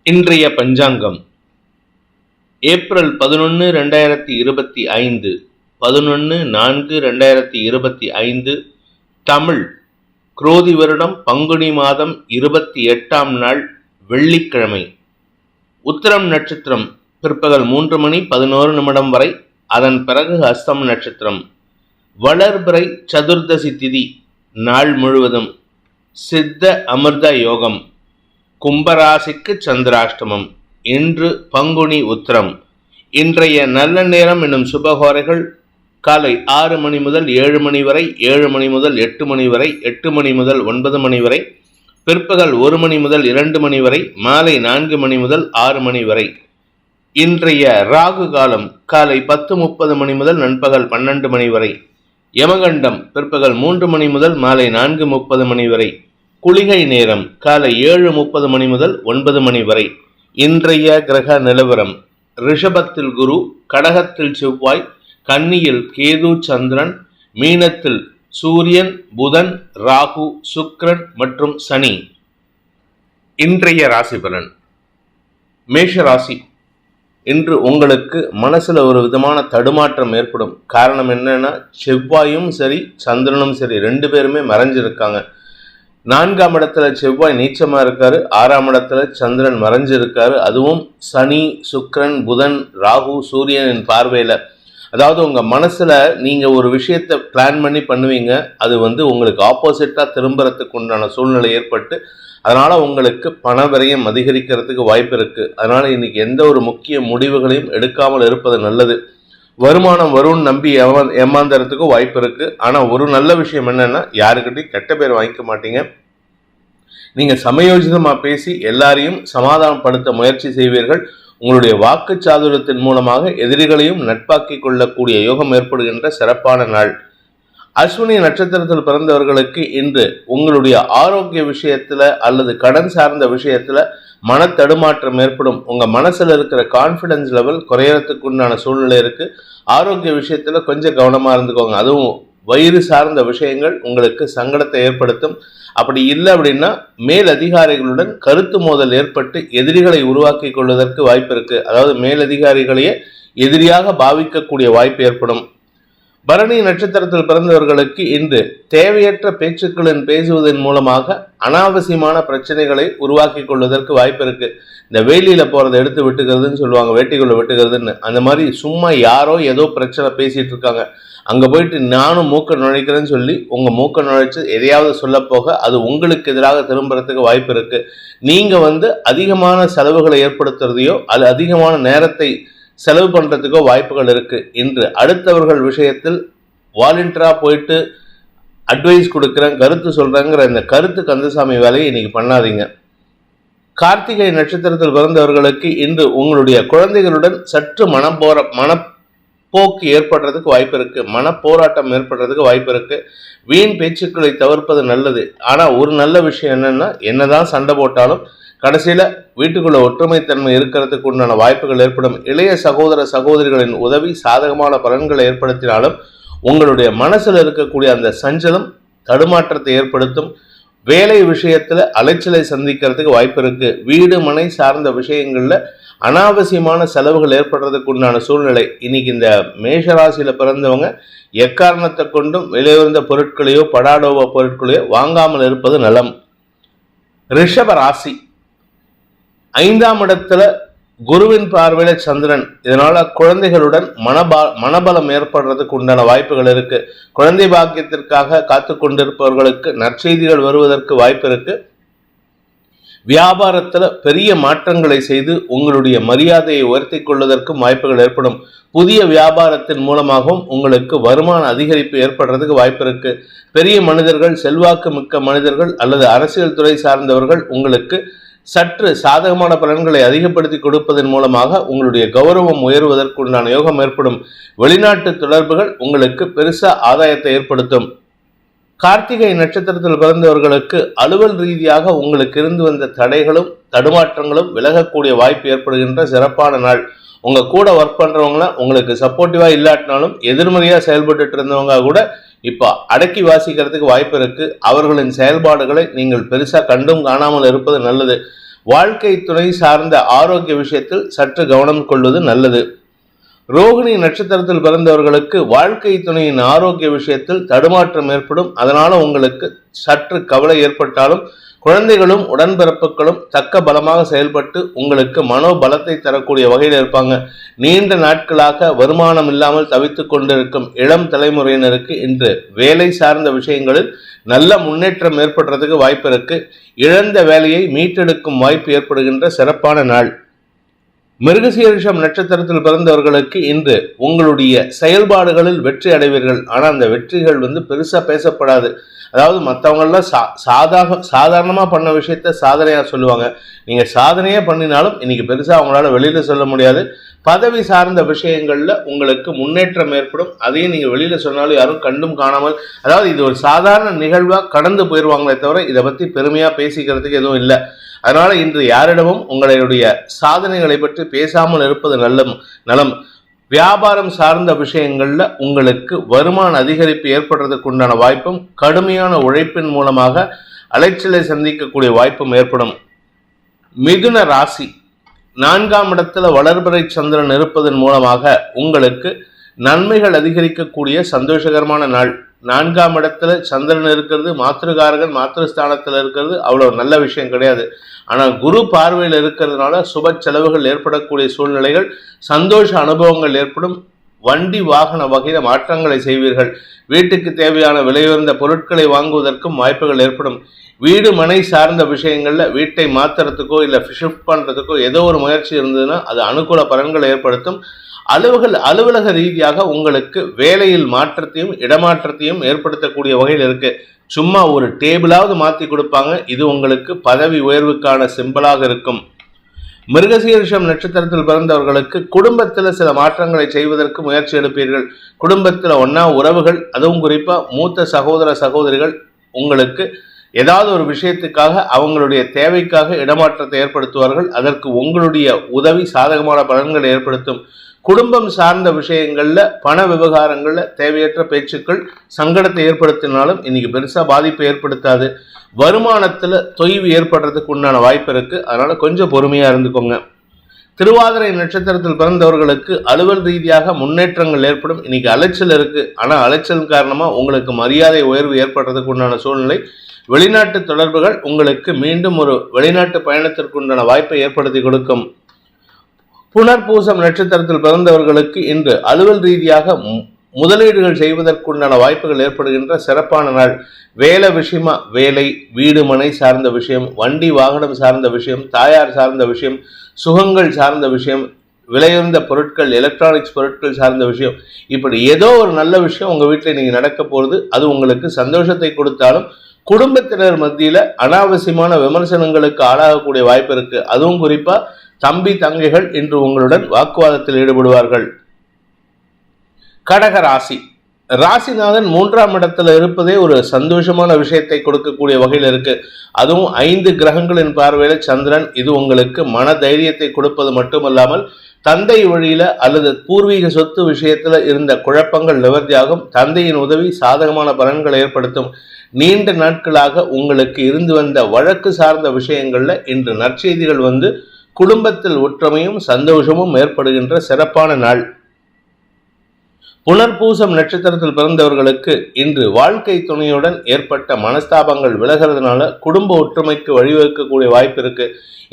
இன்றைய பஞ்சாங்கம் ஏப்ரல் 11, 2025, 11/4, 2025, தமிழ் குரோதி வருடம் பங்குனி மாதம் 28ஆம் நாள் வெள்ளிக்கிழமை. உத்திரம் நட்சத்திரம் பிற்பகல் 3:11 வரை, அதன் பிறகு ஹஸ்தம் நட்சத்திரம். வளர்பிறை சதுர்தசி திதி நாள் முழுவதும். சித்த அமிர்த யோகம். கும்பராசிக்கு சந்திராஷ்டமம். இன்று பங்குனி உத்திரம். இன்றைய நல்ல நேரம் என்னும் சுபகோரைகள் காலை 6 மணி முதல் 7 மணி வரை, 7 மணி முதல் 8 மணி வரை, 8 மணி முதல் 9 மணி வரை, பிற்பகல் 1 மணி முதல் 2 மணி வரை, மாலை 4 மணி முதல் 6 மணி வரை. இன்றைய ராகு காலம் காலை 10:30 மணி முதல் நண்பகல் 12 மணி வரை. யமகண்டம் பிற்பகல் 3 மணி முதல் மாலை 4:30 மணி வரை. குளிகை நேரம் காலை 7:30 மணி முதல் 9 மணி வரை. இன்றைய கிரக நிலவரம்: ரிஷபத்தில் குரு, கடகத்தில் செவ்வாய், கன்னியில் கேது சந்திரன், மீனத்தில் சூரியன், புதன், ராகு, சுக்கிரன் மற்றும் சனி. இன்றைய ராசி பலன். மேஷ ராசி. இன்று உங்களுக்கு மனசுல ஒரு விதமான தடுமாற்றம் ஏற்படும். காரணம் என்னன்னா, செவ்வாயும் சரி சந்திரனும் சரி 2 பேருமே மறைஞ்சிருக்காங்க. 4ஆம் இடத்துல செவ்வாய் நீச்சமா இருக்காரு, 6ஆம் இடத்துல சந்திரன் மறைஞ்சிருக்காரு. அதுவும் சனி, சுக்கிரன், புதன், ராகு, சூரியனின் பார்வையில. அதாவது உங்க மனசுல நீங்க ஒரு விஷயத்தை பிளான் பண்ணி பண்ணுவீங்க, அது உங்களுக்கு ஆப்போசிட்டா திரும்புறதுக்கு உண்டான சூழ்நிலை ஏற்பட்டு அதனால உங்களுக்கு பண விரயம் அதிகரிக்கிறதுக்கு வாய்ப்பு இருக்கு. அதனால இன்னைக்கு எந்த ஒரு முக்கிய முடிவுகளையும் எடுக்காமல் இருப்பது நல்லது. வருமானம் வரும்னு நம்பி ஏமாந்துறதுக்கும் வாய்ப்பு இருக்கு. ஆனா ஒரு நல்ல விஷயம் என்னன்னா, யாருக்கிட்டையும் கெட்ட பேர் வாங்கிக்க மாட்டீங்க. நீங்க சமயோஜிதமா பேசி எல்லாரையும் சமாதானப்படுத்த முயற்சி செய்வீர்கள். உங்களுடைய வாக்கு சாதுரியத்தின் மூலமாக எதிரிகளையும் நட்பாக்கி கொள்ளக்கூடிய யோகம் ஏற்படுகின்ற சிறப்பான நாள். அஸ்வினி நட்சத்திரத்தில் பிறந்தவர்களுக்கு இன்று உங்களுடைய ஆரோக்கிய விஷயத்துல அல்லது கடன் சார்ந்த விஷயத்துல மன தடுமாற்றம் ஏற்படும். உங்க மனசுல இருக்கிற கான்ஃபிடன்ஸ் லெவல் குறையறதுக்கு உண்டான சூழ்நிலை இருக்கு. ஆரோக்கிய விஷயத்துல கொஞ்சம் கவனமா இருந்துக்கோங்க. அதுவும் வயிறு சார்ந்த விஷயங்கள் உங்களுக்கு சங்கடத்தை ஏற்படுத்தும். அப்படி இல்லை அப்படின்னா மேல் அதிகாரிகளுடன் கருத்து மோதல் ஏற்பட்டு எதிரிகளை உருவாக்கி கொள்வதற்கு வாய்ப்பு இருக்கு. அதாவது மேலதிகாரிகளையே எதிரியாக பாவிக்கக்கூடிய வாய்ப்பு ஏற்படும். பரணி நட்சத்திரத்தில் பிறந்தவர்களுக்கு இன்று தேவையற்ற பேச்சுக்களின் பேசுவதன் மூலமாக அனாவசியமான பிரச்சனைகளை உருவாக்கி கொள்வதற்கு வாய்ப்பு இருக்கு. இந்த வேலியில போறதை எடுத்து விட்டுக்கிறதுன்னு சொல்லுவாங்க, வேட்டிக்குள்ள விட்டுக்கிறதுன்னு. அந்த மாதிரி சும்மா யாரோ ஏதோ பிரச்சனை பேசிட்டு இருக்காங்க, அங்க போயிட்டு நானும் மூக்க நுழைக்கிறேன்னு சொல்லி உங்க மூக்க நுழைச்சு எதையாவது சொல்ல போக அது உங்களுக்கு எதிராக திரும்புறதுக்கு வாய்ப்பு இருக்கு. நீங்க அதிகமான செலவுகளை ஏற்படுத்துறதையோ அது அதிகமான நேரத்தை செலவு பண்றதுக்கோ வாய்ப்புகள் இருக்கு. இன்று அடுத்தவர்கள் விஷயத்தில் வாலண்டியரா போயிட்டு அட்வைஸ் கொடுக்குறேன், கருத்து சொல்றேங்கிற இந்த கருத்து கந்தசாமி வேலையை இன்னைக்கு பண்ணாதீங்க. கார்த்திகை நட்சத்திரத்தில் பிறந்தவர்களுக்கு இன்று உங்களுடைய குழந்தைகளுடன் சற்று மனப்போக்கு ஏற்படுறதுக்கு வாய்ப்பு இருக்கு. மனப்போராட்டம் ஏற்படுறதுக்கு வாய்ப்பு இருக்கு. வீண் பேச்சுக்களை தவிர்ப்பது நல்லது. ஆனா ஒரு நல்ல விஷயம் என்னன்னா, என்னதான் சண்டை போட்டாலும் கடைசியில வீட்டுக்குள்ள ஒற்றுமைத்தன்மை இருக்கிறதுக்கு உண்டான வாய்ப்புகள் ஏற்படும். இளைய சகோதர சகோதரிகளின் உதவி சாதகமான பலன்களை ஏற்படுத்தினாலும் உங்களுடைய மனசுல இருக்கக்கூடிய அந்த சஞ்சலம் தடுமாற்றத்தை ஏற்படுத்தும். வேலை விஷயத்துல அலைச்சலை சந்திக்கிறதுக்கு வாய்ப்பு இருக்கு. வீடு மனை சார்ந்த விஷயங்கள்ல அனாவசியமான செலவுகள் ஏற்படுறதுக்கு உண்டான சூழ்நிலை. இன்னைக்கு இந்த மேஷராசியில பிறந்தவங்க எக்காரணத்தை கொண்டும் விலையுயர்ந்த பொருட்களையோ படாடோவ பொருட்களையோ வாங்காமல் இருப்பது நலம். ரிஷப ராசி. 5ஆம் இடத்துல குருவின் பார்வையில சந்திரன். இதனால குழந்தைகளுடன் மனபலம் ஏற்படுறதுக்கு உண்டான வாய்ப்புகள் இருக்கு. குழந்தை பாக்கியத்திற்காக காத்து கொண்டிருப்பவர்களுக்கு நற்செய்திகள் வருவதற்கு வாய்ப்பு இருக்கு. வியாபாரத்துல பெரிய மாற்றங்களை செய்து உங்களுடைய மரியாதையை உயர்த்தி கொள்வதற்கும் வாய்ப்புகள் ஏற்படும். புதிய வியாபாரத்தின் மூலமாகவும் உங்களுக்கு வருமான அதிகரிப்பு ஏற்படுறதுக்கு வாய்ப்பு இருக்கு. பெரிய மனிதர்கள், செல்வாக்கு மிக்க மனிதர்கள் அல்லது அரசியல் துறை சார்ந்தவர்கள் உங்களுக்கு சற்று சாதகமான பலன்களை அதிகப்படுத்தி கொடுப்பதன் மூலமாக உங்களுடைய கௌரவம் உயர்வதற்குண்டான யோகம் ஏற்படும். வெளிநாட்டு தொடர்புகள் உங்களுக்கு பெருசா ஆதாயத்தை ஏற்படுத்தும். கார்த்திகை நட்சத்திரத்தில் பிறந்தவர்களுக்கு அலுவல் ரீதியாக உங்களுக்கு இருந்து வந்த தடைகளும் தடுமாற்றங்களும் விலகக்கூடிய வாய்ப்பு ஏற்படுகின்ற சிறப்பான நாள். உங்க கூட ஒர்க் பண்றவங்கள உங்களுக்கு சப்போர்ட்டிவா இல்லாட்டினாலும் எதிர்மறையா செயல்பட்டு இருந்தவங்க கூட இப்போ அடக்கி வாசிக்கிறதுக்கு வாய்ப்பு இருக்கு. அவர்களின் செயல்பாடுகளை நீங்கள் பெருசா கண்டும் காணாமல் இருப்பது நல்லது. வாழ்க்கை துணை சார்ந்த ஆரோக்கிய விஷயத்தில் சற்று கவனம் கொள்வது நல்லது. ரோகிணி நட்சத்திரத்தில் பிறந்தவர்களுக்கு வாழ்க்கை துணையின் ஆரோக்கிய விஷயத்தில் தடுமாற்றம் ஏற்படும். அதனால உங்களுக்கு சற்று கவலை ஏற்பட்டாலும் குழந்தைகளும் உடன்பிறப்புகளும் தக்க பலமாக செயல்பட்டு உங்களுக்கு மனோபலத்தை தரக்கூடிய வகையில் இருப்பாங்க. நீண்ட நாட்களாக வருமானம் இல்லாமல் தவித்துக் கொண்டிருக்கும் இளம் தலைமுறையினருக்கு இன்று வேலை சார்ந்த விஷயங்களில் நல்ல முன்னேற்றம் ஏற்படுறதுக்கு வாய்ப்பு இருக்கு. இழந்த வேலையை மீட்டெடுக்கும் வாய்ப்பு ஏற்படுகின்ற சிறப்பான நாள். மிருகசீரிஷம் நட்சத்திரத்தில் பிறந்தவர்களுக்கு இன்று உங்களுடைய செயல்பாடுகளில் வெற்றி அடைவீர்கள். ஆனால் அந்த வெற்றிகள் பெருசா பேசப்படாது. அதாவது மற்றவங்களாம் சாதாரணமாக பண்ண விஷயத்த சாதனையாக சொல்லுவாங்க. நீங்கள் சாதனையே பண்ணினாலும் இன்னைக்கு பெருசாக அவங்களால வெளியில் சொல்ல முடியாது. பதவி சார்ந்த விஷயங்களில் உங்களுக்கு முன்னேற்றம் ஏற்படும். அதையும் நீங்கள் வெளியில் சொன்னாலும் யாரும் கண்டும் காணாமல், அதாவது இது ஒரு சாதாரண நிகழ்வாக கடந்து போயிடுவாங்களே தவிர இதை பற்றி பெருமையாக பேசிக்கிறதுக்கு எதுவும் இல்லை. அதனால இன்று யாரிடமும் உங்களுடைய சாதனைகளை பற்றி பேசாமல் இருப்பது நலம். வியாபாரம் சார்ந்த விஷயங்கள்ல உங்களுக்கு வருமான அதிகரிப்பு ஏற்படுறதுக்கு உண்டான வாய்ப்பும் கடுமையான உழைப்பின் மூலமாக அலைச்சலை சந்திக்கக்கூடிய வாய்ப்பும் ஏற்படும். மிதுன ராசி 4ஆம் இடத்துல வளர்பிறை சந்திரன் இருப்பதன் மூலமாக உங்களுக்கு நன்மைகள் அதிகரிக்கக்கூடிய சந்தோஷகரமான நாள். 4ஆம் இடத்துல சந்திரன் இருக்கிறது, மாத்திருக்காரகன் மாத்திருஸ்தானத்தில் இருக்கிறது அவ்வளவு நல்ல விஷயம் கிடையாது. ஆனால் குரு பார்வையில் இருக்கிறதுனால சுப செலவுகள் ஏற்படக்கூடிய சூழ்நிலைகள், சந்தோஷ அனுபவங்கள் ஏற்படும். வண்டி வாகன வகையில் மாற்றங்களை செய்வீர்கள். வீட்டுக்கு தேவையான விலையுயர்ந்த பொருட்களை வாங்குவதற்கும் வாய்ப்புகள் ஏற்படும். வீடு மனை சார்ந்த விஷயங்கள்ல வீட்டை மாத்துறதுக்கோ இல்லை ஷிஃப்ட் பண்றதுக்கோ ஏதோ ஒரு முயற்சி இருந்ததுன்னா அது அனுகூல பலன்களை ஏற்படுத்தும். அலுவலக ரீதியாக உங்களுக்கு வேலையில் மாற்றத்தையும் இடமாற்றத்தையும் ஏற்படுத்தக்கூடிய வகையில் இருக்கு. சும்மா ஒரு டேபிளாவது மாற்றி கொடுப்பாங்க. இது உங்களுக்கு பதவி உயர்வுக்கான சிம்பலாக இருக்கும். மிருகசீரிஷம் நட்சத்திரத்தில் பிறந்தவர்களுக்கு குடும்பத்தில் சில மாற்றங்களை செய்வதற்கு முயற்சி எடுப்பீர்கள். குடும்பத்தில் ஒன்னா உறவுகள், அதுவும் குறிப்பா மூத்த சகோதர சகோதரிகள் உங்களுக்கு ஏதாவது ஒரு விஷயத்துக்காக அவங்களுடைய தேவைக்காக இடமாற்றத்தை ஏற்படுத்துவார்கள். அதற்கு உங்களுடைய உதவி சாதகமான பலன்களை ஏற்படுத்தும். குடும்பம் சார்ந்த விஷயங்கள்ல பண விவகாரங்கள்ல தேவையற்ற பேச்சுக்கள் சங்கடத்தை ஏற்படுத்தினாலும் இன்னைக்கு பெருசா பாதிப்பை ஏற்படுத்தாது. வருமானத்துல தொய்வு ஏற்படுறதுக்கு உண்டான வாய்ப்பு இருக்கு. அதனால கொஞ்சம் பொறுமையா இருந்துக்கோங்க. திருவாதிரை நட்சத்திரத்தில் பிறந்தவர்களுக்கு அலுவல் ரீதியாக முன்னேற்றங்கள் ஏற்படும். இன்னைக்கு அலைச்சல் இருக்கு. ஆனா அலைச்சல் காரணமா உங்களுக்கு மரியாதை உயர்வு ஏற்படுறதுக்கு உண்டான சூழ்நிலை. வெளிநாட்டு தொடர்புகள் உங்களுக்கு மீண்டும் ஒரு வெளிநாட்டு பயணத்திற்கு உண்டான வாய்ப்பை ஏற்படுத்தி கொடுக்கும். புனர்பூசம் நட்சத்திரத்தில் பிறந்தவர்களுக்கு இன்று அலுவல் ரீதியாக முதலீடுகள் செய்வதற்குண்டான வாய்ப்புகள் ஏற்படுகின்ற சிறப்பான நாள். வேலை விஷயமா வேலை, வீடு மனை சார்ந்த விஷயம், வண்டி வாகனம் சார்ந்த விஷயம், தாயார் சார்ந்த விஷயம், சுகங்கள் சார்ந்த விஷயம், விலையுயர்ந்த பொருட்கள், எலக்ட்ரானிக்ஸ் பொருட்கள் சார்ந்த விஷயம், இப்படி ஏதோ ஒரு நல்ல விஷயம் உங்க வீட்டில் நீங்க நடக்க போறது. அது உங்களுக்கு சந்தோஷத்தை கொடுத்தாலும் குடும்பத்தினர் மத்தியில அனாவசியமான விமர்சனங்களுக்கு ஆளாகக்கூடிய வாய்ப்பு இருக்கு. அதுவும் குறிப்பா தம்பி தங்கைகள் இன்று உங்களுடன் வாக்குவாதத்தில் ஈடுபடுவார்கள். கடக ராசி ராசிநாதன் 3ஆம் இடத்துல இருப்பதே ஒரு சந்தோஷமான விஷயத்தை கொடுக்கக்கூடிய வகையில் இருக்கு. அதுவும் 5 கிரகங்களின் பார்வையில சந்திரன். இது உங்களுக்கு மன தைரியத்தை கொடுப்பது மட்டுமல்லாமல் தந்தை வழியில அல்லது பூர்வீக சொத்து விஷயத்துல இருந்த குழப்பங்கள் நிவர்த்தியாகும். தந்தையின் உதவி சாதகமான பலன்களை ஏற்படுத்தும். நீண்ட நாட்களாக உங்களுக்கு இருந்து வந்த வழக்கு சார்ந்த விஷயங்கள்ல இன்று நற்செய்திகள் குடும்பத்தில் ஒற்றுமையும் சந்தோஷமும் ஏற்படுகின்ற சிறப்பான நாள். புனர்பூசம் நட்சத்திரத்தில் பிறந்தவர்களுக்கு இன்று வாழ்க்கை துணையுடன் ஏற்பட்ட மனஸ்தாபங்கள் விலகிறதுனால குடும்ப ஒற்றுமைக்கு வழிவகுக்கக்கூடிய வாய்ப்பு இருக்கு.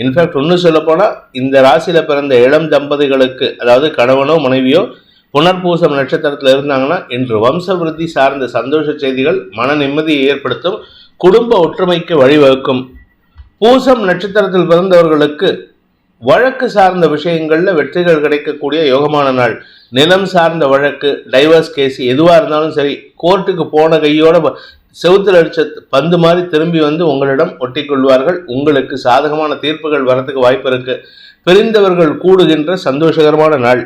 இன்ஃபேக்ட் ஒன்று சொல்ல போனா இந்த ராசியில பிறந்த இளம் தம்பதிகளுக்கு, அதாவது கணவனோ மனைவியோ புனர்பூசம் நட்சத்திரத்தில் இருந்தாங்கன்னா இன்று வம்ச விருத்தி சார்ந்த சந்தோஷ செய்திகள் மன நிம்மதியை ஏற்படுத்தும். குடும்ப ஒற்றுமைக்கு வழிவகுக்கும். பூசம் நட்சத்திரத்தில் பிறந்தவர்களுக்கு வழக்கு சார்ந்த விஷயங்கள்ல வெற்றிகள் கிடைக்கக்கூடிய யோகமான நாள். நிலம் சார்ந்த வழக்கு, டைவர்ஸ் கேஸ் எதுவாக இருந்தாலும் சரி, கோர்ட்டுக்கு போன கையோட செவுத்தில் அடிச்ச பந்து மாதிரி திரும்பி உங்களிடம் ஒட்டி கொள்வார்கள். உங்களுக்கு சாதகமான தீர்ப்புகள் வரத்துக்கு வாய்ப்பு இருக்கு. பிரிந்தவர்கள் கூடுகின்ற சந்தோஷகரமான நாள்.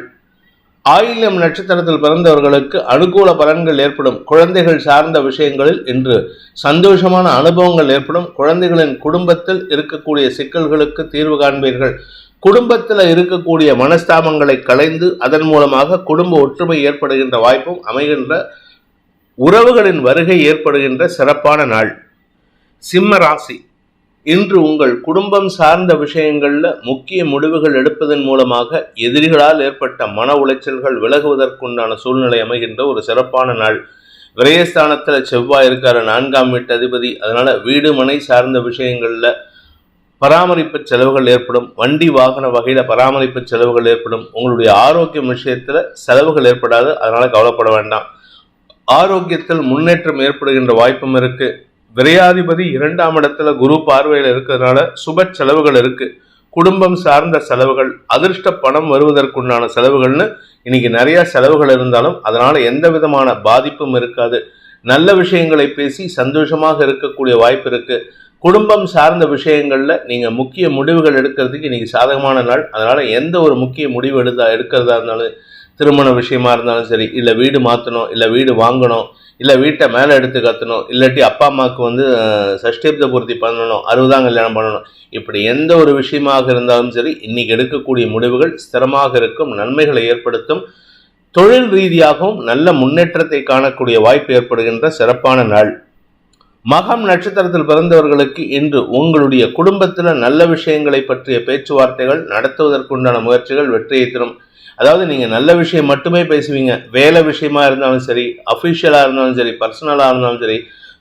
ஆயில்யம் நட்சத்திரத்தில் பிறந்தவர்களுக்கு அனுகூல பலன்கள் ஏற்படும். குழந்தைகள் சார்ந்த விஷயங்களில் இன்று சந்தோஷமான அனுபவங்கள் ஏற்படும். குழந்தைகளின் குடும்பத்தில் இருக்கக்கூடிய சிக்கல்களுக்கு தீர்வு காண்பீர்கள். குடும்பத்தில் இருக்கக்கூடிய மனஸ்தாபங்களை களைந்து அதன் மூலமாக குடும்ப ஒற்றுமை ஏற்படுகின்ற வாய்ப்பும் அமைகின்ற, உறவுகளின் வருகை ஏற்படுகின்ற சிறப்பான நாள். சிம்ம ராசி இன்று உங்கள் குடும்பம் சார்ந்த விஷயங்கள்ல முக்கிய முடிவுகள் எடுப்பதன் மூலமாக எதிரிகளால் ஏற்பட்ட மன உளைச்சல்கள் விலகுவதற்குண்டான சூழ்நிலை அமைகின்ற ஒரு சிறப்பான நாள். விரயஸ்தானத்தில் செவ்வாய் இருக்காரு, 4ஆம் வீட்டு அதிபதி. அதனால வீடு மனை சார்ந்த விஷயங்கள்ல பராமரிப்பு செலவுகள் ஏற்படும். வண்டி வாகன வகையில பராமரிப்பு செலவுகள் ஏற்படும். உங்களுடைய ஆரோக்கியம் விஷயத்துல செலவுகள் ஏற்படாது, அதனால கவலைப்பட வேண்டாம். ஆரோக்கியத்தில் முன்னேற்றம் ஏற்படுகின்ற வாய்ப்பும் இருக்கு. விரையாதிபதி 2ஆம் இடத்துல குரு பார்வையில் இருக்கிறதுனால சுப செலவுகள் இருக்கு. குடும்பம் சார்ந்த செலவுகள், அதிர்ஷ்ட பணம் வருவதற்குண்டான செலவுகள்னு இன்னைக்கு நிறைய செலவுகள் இருந்தாலும் அதனால எந்த விதமான பாதிப்பும் இருக்காது. நல்ல விஷயங்களை பேசி சந்தோஷமாக இருக்கக்கூடிய வாய்ப்பு இருக்கு. குடும்பம் சார்ந்த விஷயங்கள்ல நீங்க முக்கிய முடிவுகள் எடுக்கிறதுக்கு இன்னைக்கு சாதகமான நாள். அதனால எந்த ஒரு முக்கிய முடிவு எடுக்கிறதா இருந்தாலும், திருமண விஷயமா இருந்தாலும் சரி, இல்லை வீடு மாற்றணும், இல்லை வீடு வாங்கணும், இல்லை வீட்டை மேலே எடுத்து கற்றணும், இல்லாட்டி அப்பா அம்மாவுக்கு சஷ்டிப்த பூர்த்தி பண்ணணும், 60ஆம் கல்யாணம் பண்ணணும், இப்படி எந்த ஒரு விஷயமாக இருந்தாலும் சரி இன்னைக்கு எடுக்கக்கூடிய முடிவுகள் ஸ்திரமாக இருக்கும், நன்மைகளை ஏற்படுத்தும். தொழில் ரீதியாகவும் நல்ல முன்னேற்றத்தை காணக்கூடிய வாய்ப்பு ஏற்படுகின்ற சிறப்பான நாள். மகம் நட்சத்திரத்தில் பிறந்தவர்களுக்கு இன்று உங்களுடைய குடும்பத்தில் நல்ல விஷயங்களை பற்றிய பேச்சுவார்த்தைகள் நடத்துவதற்குண்டான முயற்சிகள் வெற்றியை தரும். அதாவது நீங்கள் நல்ல விஷயம் மட்டுமே பேசுவீங்க. வேலை விஷயமா இருந்தாலும் சரி, அஃபிஷியலாக இருந்தாலும் சரி, பர்சனலாக இருந்தாலும் சரி,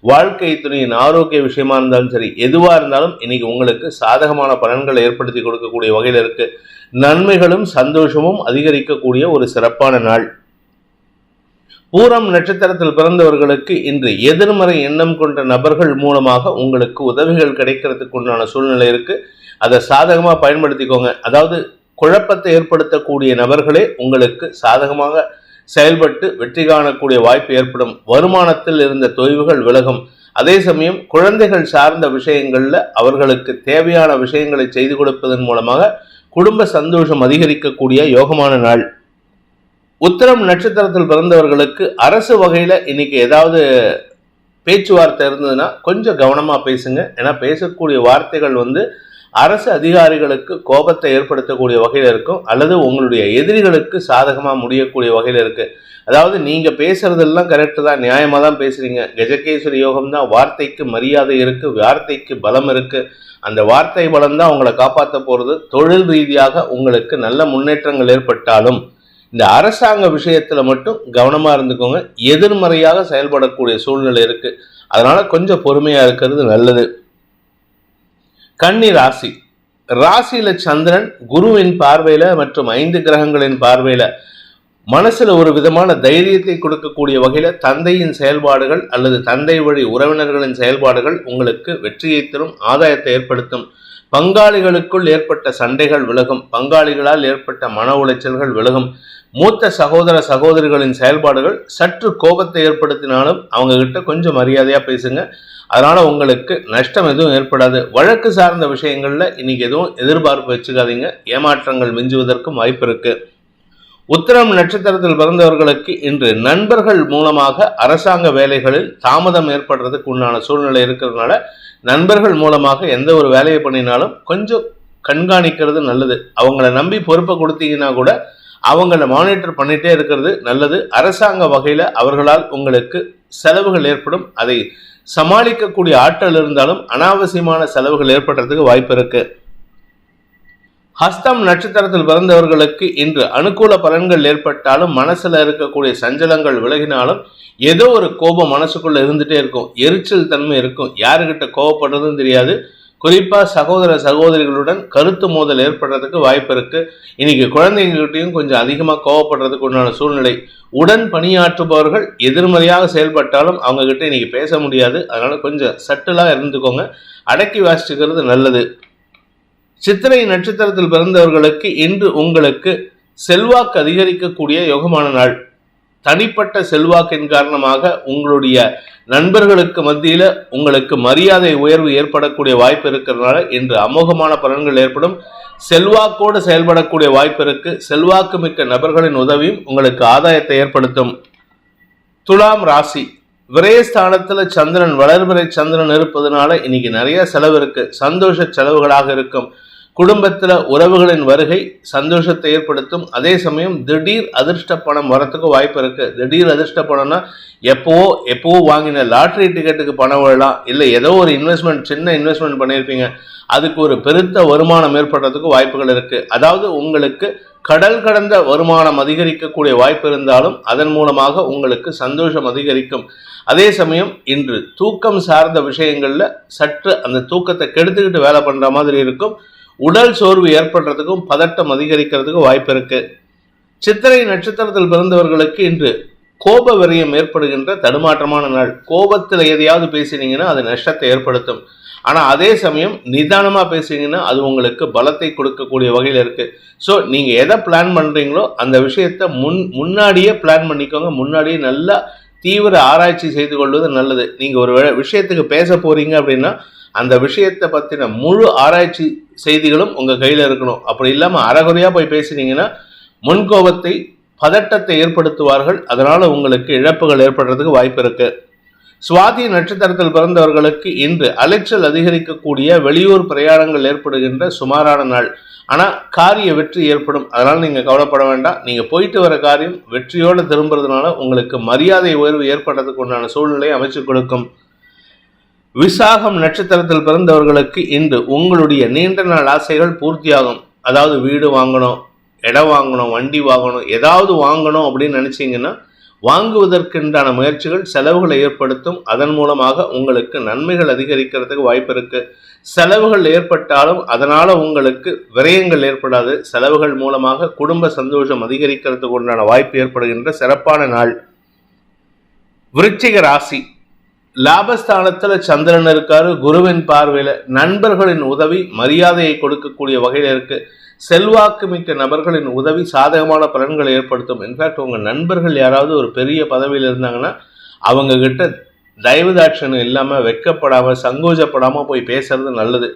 வாழ்க்கை துணையின் ஆரோக்கிய விஷயமா இருந்தாலும் சரி, எதுவாக இருந்தாலும் இன்னைக்கு உங்களுக்கு சாதகமான பலன்களை ஏற்படுத்தி கொடுக்கக்கூடிய வகையில் இருக்கு. நன்மைகளும் சந்தோஷமும் அதிகரிக்கக்கூடிய ஒரு சிறப்பான நாள். பூரம் நட்சத்திரத்தில் பிறந்தவர்களுக்கு இன்று எதிர்மறை எண்ணம் கொண்ட நபர்கள் மூலமாக உங்களுக்கு உதவிகள் கிடைக்கிறதுக்கு உண்டான சூழ்நிலை இருக்கு. அதை சாதகமாக பயன்படுத்திக்கோங்க. அதாவது குழப்பத்தை ஏற்படுத்தக்கூடிய நபர்களே உங்களுக்கு சாதகமாக செயல்பட்டு வெற்றி காணக்கூடிய வாய்ப்பு ஏற்படும். வருமானத்தில் இருந்த தொய்வுகள் விலகும். அதே சமயம் குழந்தைகள் சார்ந்த விஷயங்கள்ல அவர்களுக்கு தேவையான விஷயங்களை செய்து கொடுப்பதன் மூலமாக குடும்ப சந்தோஷம் அதிகரிக்கக்கூடிய யோகமான நாள். உத்திரம் நட்சத்திரத்தில் பிறந்தவர்களுக்கு அரசு வகையில் இன்னைக்கு ஏதாவது பேச்சுவார்த்தை இருந்ததுன்னா கொஞ்சம் கவனமாக பேசுங்க. ஏன்னா பேசக்கூடிய வார்த்தைகள் அரசு அதிகாரிகளுக்கு கோபத்தை ஏற்படுத்தக்கூடிய வகையில் இருக்கும், அல்லது உங்களுடைய எதிரிகளுக்கு சாதகமாக முடியக்கூடிய வகையில் இருக்கு. அதாவது நீங்கள் பேசுறதெல்லாம் கரெக்டு தான், நியாயமாக தான் பேசுறீங்க. கஜகேஸ்வரி யோகம் தான். வார்த்தைக்கு மரியாதை இருக்கு, வார்த்தைக்கு பலம் இருக்கு. அந்த வார்த்தை பலம் தான் உங்களை காப்பாற்ற போகிறது. தொழில் ரீதியாக உங்களுக்கு நல்ல முன்னேற்றங்கள் ஏற்பட்டாலும் இந்த அரசாங்க விஷயத்துல மட்டும் கவனமா இருந்துக்கோங்க. எதிர்மறையாக செயல்படக்கூடிய சூழ்நிலை இருக்கு. அதனால கொஞ்சம் பொறுமையா இருக்கிறது நல்லது. கன்னி ராசி. ராசியில சந்திரன் குருவின் பார்வையில மற்றும் 5 கிரகங்களின் பார்வையில மனசுல ஒரு விதமான தைரியத்தை கொடுக்கக்கூடிய வகையில தந்தையின் செயல்பாடுகள் அல்லது தந்தை வழி உறவினர்களின் செயல்பாடுகள் உங்களுக்கு வெற்றியை தரும், ஆதாயத்தை ஏற்படுத்தும். பங்காளிகளுக்குள் ஏற்பட்ட சண்டைகள் விலகும். பங்காளிகளால் ஏற்பட்ட மன உளைச்சல்கள் விலகும். மூத்த சகோதர சகோதரிகளின் செயல்பாடுகள் சற்று கோபத்தை ஏற்படுத்தினாலும் அவங்க கிட்ட கொஞ்சம் மரியாதையா பேசுங்க. அதனால உங்களுக்கு நஷ்டம் எதுவும் ஏற்படாது. வழக்கு சார்ந்த விஷயங்கள்ல இன்னைக்கு எதுவும் எதிர்பார்ப்பு வச்சுக்காதீங்க. ஏமாற்றங்கள் மிஞ்சுவதற்கும் வாய்ப்பு இருக்கு. உத்திரம் நட்சத்திரத்தில் பிறந்தவர்களுக்கு இன்று நண்பர்கள் மூலமாக அரசாங்க வேலைகளில் தாமதம் ஏற்படுறதுக்கு உண்டான சூழ்நிலை இருக்கிறதுனால நண்பர்கள் மூலமாக எந்த ஒரு வேலையை பண்ணினாலும் கொஞ்சம் கண்காணிக்கிறது நல்லது. அவங்கள நம்பி பொறுப்பை கொடுத்தீங்கன்னா கூட அவங்கள மானிட்டர் பண்ணிட்டே இருக்கிறது நல்லது. அரசாங்க வகையில் அவர்களால் உங்களுக்கு செலவுகள் ஏற்படும். அதை சமாளிக்கக்கூடிய ஆற்றல் இருந்தாலும் அனாவசியமான செலவுகள் ஏற்படுறதுக்கு வாய்ப்பு இருக்கு. ஹஸ்தம் நட்சத்திரத்தில் பிறந்தவர்களுக்கு இன்று அனுகூல பலன்கள் ஏற்பட்டாலும் மனசுல இருக்கக்கூடிய சஞ்சலங்கள் விலகினாலும் ஏதோ ஒரு கோபம் மனசுக்குள்ள இருந்துட்டே இருக்கும். எரிச்சல் தன்மை இருக்கும். யாருக்கிட்ட கோபப்படுறதுன்னு தெரியாது. குறிப்பா சகோதர சகோதரிகளுடன் கருத்து மோதல் ஏற்படுறதுக்கு வாய்ப்பு இருக்கு. இன்னைக்கு குழந்தைங்கள்கிட்டையும் கொஞ்சம் அதிகமாக கோவப்படுறதுக்கு உண்டான சூழ்நிலை. உடன் பணியாற்றுபவர்கள் எதிர்மறையாக செயல்பட்டாலும் அவங்க கிட்ட இன்னைக்கு பேச முடியாது. அதனால கொஞ்சம் சட்டிலா இருந்துக்கோங்க. அடக்கி வாசிச்சுக்கிறது நல்லது. சித்திரை நட்சத்திரத்தில் பிறந்தவர்களுக்கு இன்று உங்களுக்கு செல்வாக்கு அதிகரிக்கக்கூடிய யோகமான நாள். தனிப்பட்ட செல்வாக்கின் காரணமாக உங்களுடைய நண்பர்களுக்கு மத்தியில உங்களுக்கு மரியாதை உயர்வு ஏற்படக்கூடிய வாய்ப்பு இருக்கிறதுனால இன்று அமோகமான பலன்கள் ஏற்படும். செல்வாக்கோடு செயல்படக்கூடிய வாய்ப்பு இருக்கு. செல்வாக்கு மிக்க நபர்களின் உதவியும் உங்களுக்கு ஆதாயத்தை ஏற்படுத்தும். துலாம் ராசி. விரயஸ்தானத்துல சந்திரன், வளர்பிறை சந்திரன் இருப்பதனால இன்னைக்கு நிறைய செலவு இருக்கு. சந்தோஷ செலவுகளாக இருக்கும். குடும்பத்தில் உறவுகளின் வருகை சந்தோஷத்தை ஏற்படுத்தும். அதே சமயம் திடீர் அதிர்ஷ்ட பணம் வரத்துக்கு வாய்ப்பு இருக்கு. திடீர் அதிர்ஷ்ட பணம்னா எப்போ வாங்கின லாட்ரி டிக்கெட்டுக்கு பணம் வரலாம், இல்லை ஏதோ ஒரு இன்வெஸ்ட்மெண்ட் சின்ன இன்வெஸ்ட்மெண்ட் பண்ணியிருப்பீங்க, அதுக்கு ஒரு பெருத்த வருமானம் ஏற்படுறதுக்கு வாய்ப்புகள் இருக்கு. அதாவது உங்களுக்கு கடல் கடந்த வருமானம் அதிகரிக்கக்கூடிய வாய்ப்பு இருந்தாலும் அதன் மூலமாக உங்களுக்கு சந்தோஷம் அதிகரிக்கும். அதே சமயம் இன்று தூக்கம் சார்ந்த விஷயங்கள்ல சற்று அந்த தூக்கத்தை கெடுத்துக்கிட்டு வேலை பண்ற மாதிரி இருக்கும். உடல் சோர்வு ஏற்படுறதுக்கும் பதட்டம் அதிகரிக்கிறதுக்கும் வாய்ப்பு இருக்கு. சித்திரை நட்சத்திரத்தில் பிறந்தவர்களுக்கு இன்று கோப விரயம் ஏற்படுகின்ற தடுமாற்றமான நாள். கோபத்தில் எதையாவது பேசினீங்கன்னா அது நஷ்டத்தை ஏற்படுத்தும். ஆனால் அதே சமயம் நிதானமாக பேசுனீங்கன்னா அது உங்களுக்கு பலத்தை கொடுக்கக்கூடிய வகையில் இருக்கு. ஸோ நீங்கள் எதை பிளான் பண்ணுறீங்களோ அந்த விஷயத்தை முன்னாடியே பிளான் பண்ணிக்கோங்க. முன்னாடியே நல்லா தீவிர ஆராய்ச்சி செய்து கொள்வது நல்லது. நீங்கள் ஒரு விஷயத்துக்கு பேச போறீங்க அப்படின்னா அந்த விஷயத்தை பற்றின முழு ஆராய்ச்சி செய்திகளும் உங்கள் கையில் இருக்கணும். அப்படி இல்லாமல் அறகுறையாக போய் பேசினீங்கன்னா முன்கோபத்தை பதட்டத்தை ஏற்படுத்துவார்கள். அதனால் உங்களுக்கு இழப்புகள் ஏற்படுறதுக்கு வாய்ப்பு இருக்கு. சுவாதி நட்சத்திரத்தில் பிறந்தவர்களுக்கு இன்று அலைச்சல் அதிகரிக்கக்கூடிய வெளியூர் பிரயாணங்கள் ஏற்படுகின்ற சுமாரான நாள். ஆனால் காரிய வெற்றி ஏற்படும். அதனால் நீங்கள் கவலைப்பட வேண்டாம். நீங்கள் போயிட்டு வர காரியம் வெற்றியோடு திரும்புறதுனால உங்களுக்கு மரியாதை உயர்வு ஏற்படுறதுக்கு உண்டான சூழ்நிலையை அமைச்சு கொடுக்கும். விசாகம் நட்சத்திரத்தில் பிறந்தவர்களுக்கு இன்று உங்களுடைய நீண்ட நாள் ஆசைகள் பூர்த்தியாகும். அதாவது வீடு வாங்கணும், இடம் வாங்கணும், வண்டி வாங்கணும், ஏதாவது வாங்கணும் அப்படின்னு நினைச்சீங்கன்னா வாங்குவதற்குண்டான முயற்சிகள் செலவுகளை ஏற்படுத்தும். அதன் மூலமாக உங்களுக்கு நன்மைகள் அதிகரிக்கிறதுக்கு வாய்ப்பு இருக்கு. செலவுகள் ஏற்பட்டாலும் அதனால உங்களுக்கு விரயங்கள் ஏற்படாது. செலவுகள் மூலமாக குடும்ப சந்தோஷம் அதிகரிக்கிறதுக்கு உண்டான வாய்ப்பு ஏற்படுகின்ற சிறப்பான நாள். விருச்சிக ராசி, லாபஸ்தானத்துல சந்திரன் இருக்காரு. குருவின் பார்வையில நண்பர்களின் உதவி மரியாதையை கொடுக்கக்கூடிய வகையில இருக்கு. செல்வாக்கு மிக்க நபர்களின் உதவி சாதகமான பலன்களை ஏற்படுத்தும். இன்ஃபேக்ட் உங்கள் நண்பர்கள் யாராவது ஒரு பெரிய பதவியில் இருந்தாங்கன்னா அவங்க கிட்ட தயவுதாட்சணம் இல்லாமல் வெக்கப்படாமல் சங்கோஜப்படாமல் போய் பேசுறது நல்லது.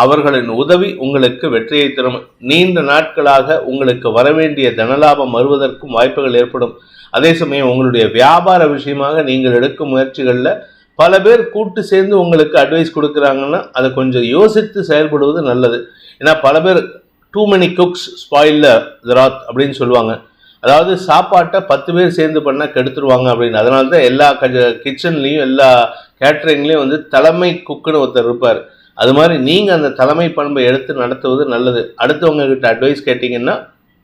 அவர்களின் உதவி உங்களுக்கு வெற்றியை தரும். நீண்ட நாட்களாக உங்களுக்கு வரவேண்டிய தனலாபம் வருவதற்கும் வாய்ப்புகள் ஏற்படும். அதே சமயம் உங்களுடைய வியாபார விஷயமாக நீங்கள் எடுக்கும் முயற்சிகளில் பல பேர் கூட்டு சேர்ந்து உங்களுக்கு அட்வைஸ் கொடுக்குறாங்கன்னா அதை கொஞ்சம் யோசித்து செயல்படுவது நல்லது. ஏன்னா பல பேர் too many cooks spoil the broth அப்படின்னு சொல்லுவாங்க. அதாவது சாப்பாட்டை 10 பேர் சேர்ந்து பண்ணால் கெடுத்துருவாங்க அப்படின்னு. அதனால தான் எல்லா கிச்சன்லேயும் எல்லா கேட்ரிங்லேயும் தலைமை குக்குன்னு ஒருத்தர் இருப்பார். அது மாதிரி நீங்கள் அந்த தலைமை பண்பை எடுத்து நடத்துவது நல்லது. அடுத்தவங்க கிட்ட அட்வைஸ் கேட்டிங்கன்னா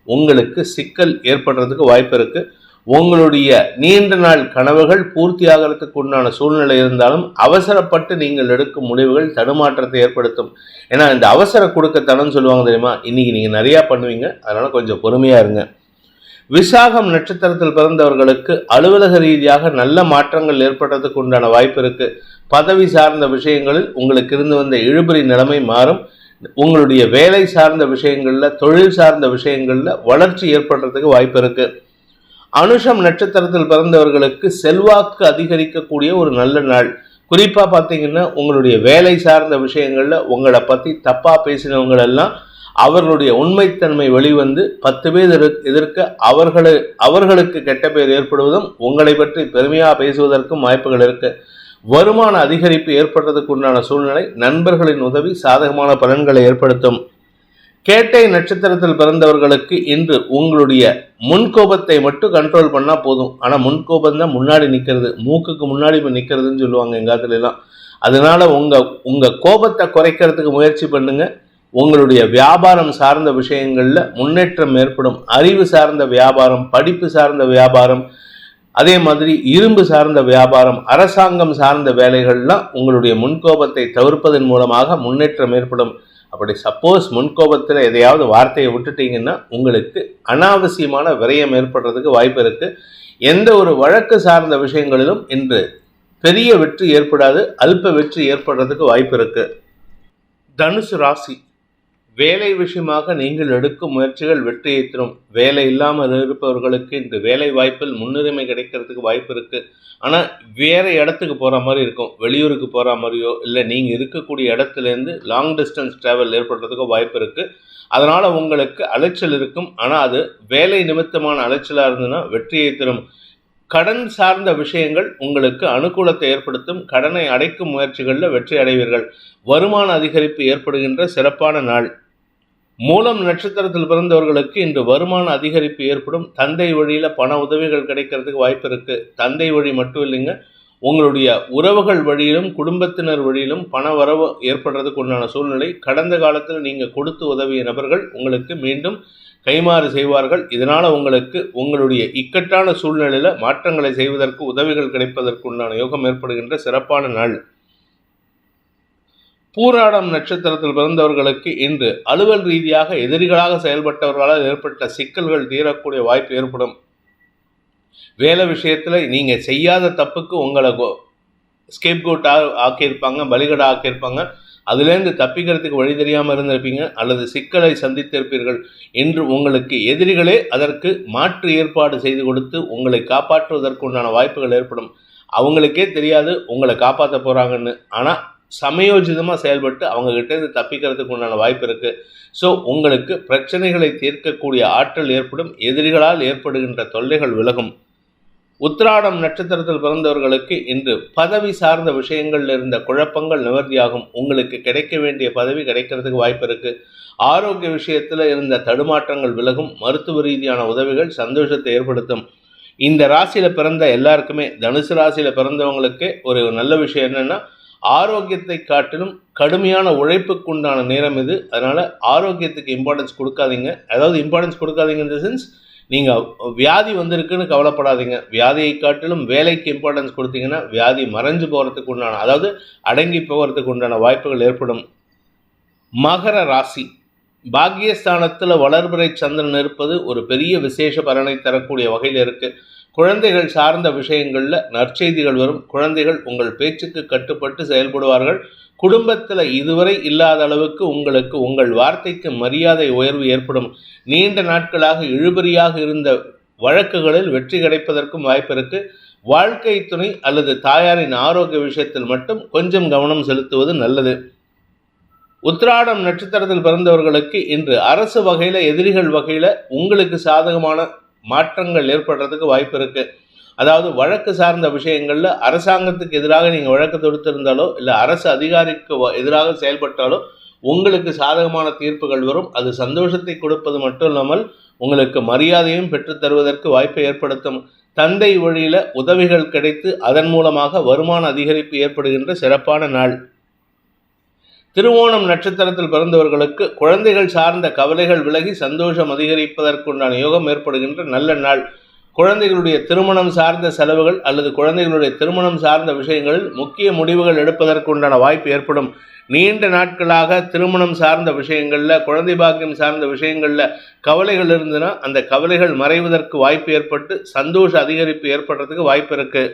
உங்களுக்கு சிக்கல் ஏற்படுறதுக்கு வாய்ப்பு இருக்குது. உங்களுடைய நீண்ட நாள் கனவுகள் பூர்த்தி ஆகிறதுக்கு உண்டான சூழ்நிலை இருந்தாலும் அவசரப்பட்டு நீங்கள் எடுக்கும் முடிவுகள் தடுமாற்றத்தை ஏற்படுத்தும். ஏன்னா இந்த அவசர கொடுக்கத்தனம் சொல்லுவாங்க தெரியுமா, இன்னைக்கு நீங்கள் நிறையா பண்ணுவீங்க, அதனால கொஞ்சம் பொறுமையாக இருங்க. விசாகம் நட்சத்திரத்தில் பிறந்தவர்களுக்கு அலுவலக ரீதியாக நல்ல மாற்றங்கள் ஏற்படுறதுக்கு உண்டான வாய்ப்பு இருக்கு. பதவி சார்ந்த விஷயங்களில் உங்களுக்கு இருந்து வந்த இழுபறி நிலைமை மாறும். உங்களுடைய வேலை சார்ந்த விஷயங்கள்ல தொழில் சார்ந்த விஷயங்கள்ல வளர்ச்சி ஏற்படுறதுக்கு வாய்ப்பு இருக்கு. அனுஷம் நட்சத்திரத்தில் பிறந்தவர்களுக்கு செல்வாக்கு அதிகரிக்கக்கூடிய ஒரு நல்ல நாள். குறிப்பாக பார்த்தீங்கன்னா உங்களுடைய வேலை சார்ந்த விஷயங்களில் உங்களை பற்றி தப்பாக பேசினவங்களெல்லாம் அவர்களுடைய உண்மைத்தன்மை வெளிவந்து 10 பேர் எதிர்க்க அவர்களுக்கு கெட்ட பேர் ஏற்படுவதும் உங்களை பற்றி பெருமையாக பேசுவதற்கும் வாய்ப்புகள் இருக்கு. வருமான அதிகரிப்பு ஏற்படுறதுக்கு உண்டான சூழ்நிலை, நண்பர்களின் உதவி சாதகமான பலன்களை ஏற்படுத்தும். கேட்டை நட்சத்திரத்தில் பிறந்தவர்களுக்கு இன்று உங்களுடைய முன்கோபத்தை மட்டும் கண்ட்ரோல் பண்ணால் போதும். ஆனால் முன்கோபம் தான் முன்னாடி நிற்கிறது, மூக்குக்கு முன்னாடி நிற்கிறதுன்னு சொல்லுவாங்க எங்காத்துலாம். அதனால உங்கள் கோபத்தை குறைக்கிறதுக்கு முயற்சி பண்ணுங்க. உங்களுடைய வியாபாரம் சார்ந்த விஷயங்களில் முன்னேற்றம் ஏற்படும். அறிவு சார்ந்த வியாபாரம், படிப்பு சார்ந்த வியாபாரம், அதே மாதிரி இரும்பு சார்ந்த வியாபாரம், அரசாங்கம் சார்ந்த வேலைகள்லாம் உங்களுடைய முன்கோபத்தை தவிர்ப்பதன் மூலமாக முன்னேற்றம் ஏற்படும். அப்படி சப்போஸ் முன்கோபத்தில் எதையாவது வார்த்தையை விட்டுட்டீங்கன்னா உங்களுக்கு அனாவசியமான விரயம் ஏற்படுறதுக்கு வாய்ப்பு இருக்கு. எந்த ஒரு வழக்கு சார்ந்த விஷயங்களிலும் இன்று பெரிய வெற்றி ஏற்படாது, அல்ப வெற்றி ஏற்படுறதுக்கு வாய்ப்பு இருக்கு. தனுசு ராசி, வேலை விஷயமாக நீங்கள் எடுக்கும் முயற்சிகள் வெற்றியை தரும். வேலை இல்லாமல் இருப்பவர்களுக்கு இன்று வேலை வாய்ப்பில் முன்னுரிமை கிடைக்கிறதுக்கு வாய்ப்பு இருக்கு. ஆனால் வேறு இடத்துக்கு போகிற மாதிரி இருக்கும், வெளியூருக்கு போகிற மாதிரியோ இல்லை நீங்கள் இருக்கக்கூடிய இடத்துலேருந்து லாங் டிஸ்டன்ஸ் ட்ராவல் ஏற்படுறதுக்கோ வாய்ப்பு இருக்குது. அதனால் உங்களுக்கு அலைச்சல் இருக்கும். ஆனால் அது வேலை நிமித்தமான அலைச்சலாக இருந்ததுன்னா வெற்றியை தரும். கடன் சார்ந்த விஷயங்கள் உங்களுக்கு அனுகூலத்தை ஏற்படுத்தும். கடனை அடைக்கும் முயற்சிகளில் வெற்றி அடைவீர்கள். வருமான அதிகரிப்பு ஏற்படுகின்ற சிறப்பான நாள். மூலம் நட்சத்திரத்தில் பிறந்தவர்களுக்கு இன்று வருமான அதிகரிப்பு ஏற்படும். தந்தை வழியில் பண உதவிகள் கிடைக்கிறதுக்கு வாய்ப்பு இருக்குது. தந்தை வழி மட்டும் இல்லைங்க, உங்களுடைய உறவுகள் வழியிலும் குடும்பத்தினர் வழியிலும் பண வரவு ஏற்படுறதுக்கு உண்டான சூழ்நிலை. கடந்த காலத்தில் நீங்கள் கொடுத்து உதவிய நபர்கள் உங்களுக்கு மீண்டும் கைமாறு செய்வார்கள். இதனால் உங்களுக்கு உங்களுடைய இக்கட்டான சூழ்நிலையில் மாற்றங்களை செய்வதற்கு உதவிகள் கிடைப்பதற்கு உண்டான யோகம் ஏற்படுகின்ற சிறப்பான நாள். பூராடம் நட்சத்திரத்தில் பிறந்தவர்களுக்கு இன்று அலுவல் ரீதியாக எதிரிகளாக செயல்பட்டவர்களால் ஏற்பட்ட சிக்கல்கள் தீரக்கூடிய வாய்ப்பு ஏற்படும். வேலை விஷயத்தில் நீங்கள் செய்யாத தப்புக்கு உங்களை ஸ்கேப்கோட்டாக ஆக்கியிருப்பாங்க, பலிகடா ஆக்கியிருப்பாங்க. அதுலேருந்து தப்பிக்கிறதுக்கு வழி தெரியாமல் இருந்திருப்பீங்க அல்லது சிக்கலை சந்தித்திருப்பீர்கள். என்று உங்களுக்கு எதிரிகளே அதற்கு மாற்று ஏற்பாடு செய்து கொடுத்து உங்களை காப்பாற்றுவதற்கு உண்டான வாய்ப்புகள் ஏற்படும். அவங்களுக்கே தெரியாது உங்களை காப்பாற்ற போகிறாங்கன்னு. ஆனால் சமயோஜிதமாக செயல்பட்டு அவங்ககிட்ட தப்பிக்கிறதுக்கு உண்டான வாய்ப்பு இருக்குது. ஸோ உங்களுக்கு பிரச்சனைகளை தீர்க்கக்கூடிய ஆற்றல் ஏற்படும். எதிரிகளால் ஏற்படுகின்ற தொல்லைகள் விலகும். உத்திராடம் நட்சத்திரத்தில் பிறந்தவர்களுக்கு இன்று பதவி சார்ந்த விஷயங்களில் இருந்த குழப்பங்கள் நிவர்த்தியாகும். உங்களுக்கு கிடைக்க வேண்டிய பதவி கிடைக்கிறதுக்கு வாய்ப்பு இருக்குது. ஆரோக்கிய விஷயத்தில் இருந்த தடுமாற்றங்கள் விலகும். மருத்துவ ரீதியான உதவிகள் சந்தோஷத்தை ஏற்படுத்தும். இந்த ராசியில் பிறந்த எல்லாருக்குமே, தனுசு ராசியில் பிறந்தவங்களுக்கு ஒரு நல்ல விஷயம் என்னென்னா, ஆரோக்கியத்தை காட்டிலும் கடுமையான உழைப்புக்கு உண்டான நேரம் இது. அதனால் ஆரோக்கியத்துக்கு இம்பார்ட்டன்ஸ் கொடுக்காதீங்க. அதாவது இம்பார்ட்டன்ஸ் கொடுக்காதீங்க இந்த சென்ஸ், நீங்கள் வியாதி வந்திருக்குன்னு கவலைப்படாதீங்க. வியாதியை காட்டிலும் வேலைக்கு இம்பார்ட்டன்ஸ் கொடுத்தீங்கன்னா வியாதி மறைஞ்சு போகிறதுக்கு உண்டான, அதாவது அடங்கி போகிறதுக்கு உண்டான வாய்ப்புகள் ஏற்படும். மகர ராசி, பாக்கியஸ்தானத்தில் வளர்பிறை சந்திரன் இருப்பது ஒரு பெரிய விசேஷ பலனை தரக்கூடிய வகையில் இருக்குது. குழந்தைகள் சார்ந்த விஷயங்களில் நற்செய்திகள் வரும். குழந்தைகள் உங்கள் பேச்சுக்கு கட்டுப்பட்டு செயல்படுவார்கள். குடும்பத்தில் இதுவரை இல்லாத அளவுக்கு உங்களுக்கு உங்கள் வார்த்தைக்கு மரியாதை உயர்வு ஏற்படும். நீண்ட நாட்களாக இழுபறியாக இருந்த வழக்குகளில் வெற்றி கிடைப்பதற்கும் வாய்ப்பு இருக்குது. வாழ்க்கை துணை அல்லது தாயாரின் ஆரோக்கிய விஷயத்தில் மட்டும் கொஞ்சம் கவனம் செலுத்துவது நல்லது. உத்திராடம் நட்சத்திரத்தில் பிறந்தவர்களுக்கு இன்று அரசு வகையில் எதிரிகள் வகையில் உங்களுக்கு சாதகமான மாற்றங்கள் ஏற்படுறதுக்கு வாய்ப்பு இருக்குது. அதாவது வழக்கு சார்ந்த விஷயங்களில் அரசாங்கத்துக்கு எதிராக நீங்கள் வழக்கு தொடுத்திருந்தாலோ இல்லை அரசு அதிகாரிக்கு எதிராக செயல்பட்டாலோ உங்களுக்கு சாதகமான தீர்ப்புகள் வரும். அது சந்தோஷத்தை கொடுப்பது மட்டும் இல்லாமல் உங்களுக்கு மரியாதையும் பெற்று தருவதற்கு வாய்ப்பை ஏற்படுத்தும். தந்தை வழியில் உதவிகள் கிடைத்து அதன் மூலமாக வருமான அதிகரிப்பு ஏற்படுகின்ற சிறப்பான நாள். திருவோணம் நட்சத்திரத்தில் பிறந்தவர்களுக்கு குழந்தைகள் சார்ந்த கவலைகள் விலகி சந்தோஷம் அதிகரிப்பதற்குண்டான யோகம் ஏற்படுகின்ற நல்ல நாள். குழந்தைகளுடைய திருமணம் சார்ந்த செலவுகள் அல்லது குழந்தைகளுடைய திருமணம் சார்ந்த விஷயங்களில் முக்கிய முடிவுகள் எடுப்பதற்குண்டான வாய்ப்பு ஏற்படும். நீண்ட நாட்களாக திருமணம் சார்ந்த விஷயங்களில், குழந்தை பாக்கியம் சார்ந்த விஷயங்களில் கவலைகள் இருந்ததுன்னா அந்த கவலைகள் மறைவதற்கு வாய்ப்பு ஏற்பட்டு சந்தோஷ அதிகரிப்பு ஏற்படுறதுக்கு வாய்ப்பு இருக்குது.